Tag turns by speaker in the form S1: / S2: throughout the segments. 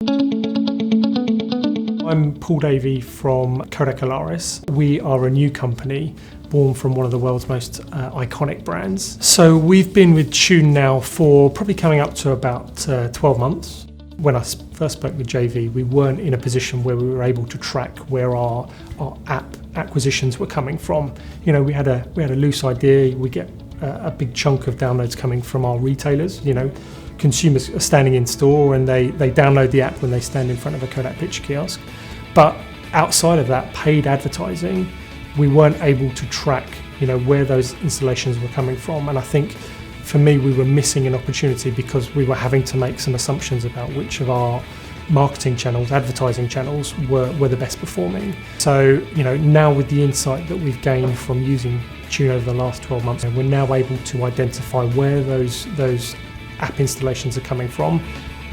S1: I'm Paul Davey from Kodak Alaris. We are a new company born from one of the world's most iconic brands. So we've been with Tune now for probably coming up to about 12 months. When I first spoke with JV, we weren't in a position where we were able to track where our app acquisitions were coming from. You know, we had a loose idea. We get a big chunk of downloads coming from our retailers. You know, consumers are standing in store and they download the app when they stand in front of a Kodak picture kiosk. But outside of that, paid advertising, we weren't able to track, you know, where those installations were coming from. And I think for me, we were missing an opportunity because we were having to make some assumptions about which of our marketing channels, advertising channels were the best performing. So, you know, now with the insight that we've gained from using Tune over the last 12 months, we're now able to identify where those app installations are coming from,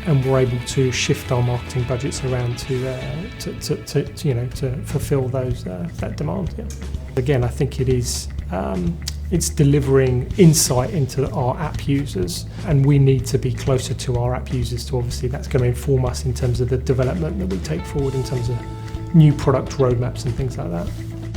S1: and we're able to shift our marketing budgets around to fulfil that demand. Yeah. Again, I think it is it's delivering insight into our app users, and we need to be closer to our app users. To obviously, that's going to inform us in terms of the development that we take forward in terms of new product roadmaps and things like that.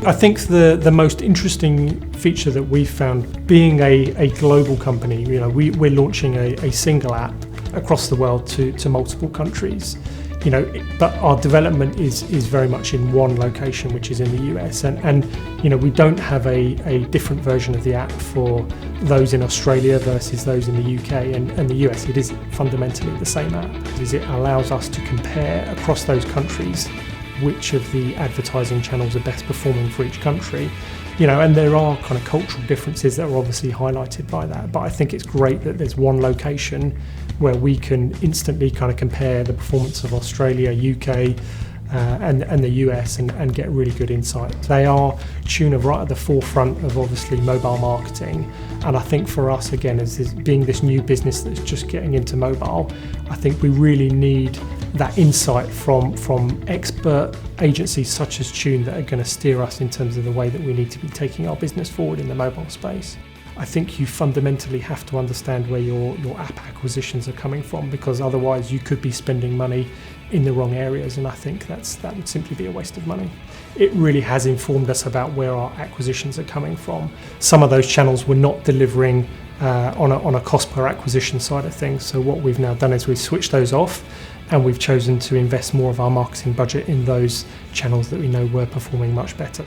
S1: I think the most interesting feature that we've found, being a global company, you know, we're launching a single app across the world to multiple countries, you know, but our development is very much in one location, which is in the US, and you know, we don't have a different version of the app for those in Australia versus those in the UK and the US. It is fundamentally the same app. It allows us to compare across those countries which of the advertising channels are best performing for each country. You know, and there are kind of cultural differences that are obviously highlighted by that, but I think it's great that there's one location where we can instantly kind of compare the performance of Australia, UK, and the US and get really good insight. They are right at the forefront of obviously mobile marketing, and I think for us, again, as being this new business that's just getting into mobile, I think we really need that insight from expert agencies such as Tune that are going to steer us in terms of the way that we need to be taking our business forward in the mobile space. I think you fundamentally have to understand where your app acquisitions are coming from, because otherwise you could be spending money in the wrong areas, and I think that would simply be a waste of money. It really has informed us about where our acquisitions are coming from. Some of those channels were not delivering on a cost per acquisition side of things, so what we've now done is we've switched those off, and we've chosen to invest more of our marketing budget in those channels that we know were performing much better.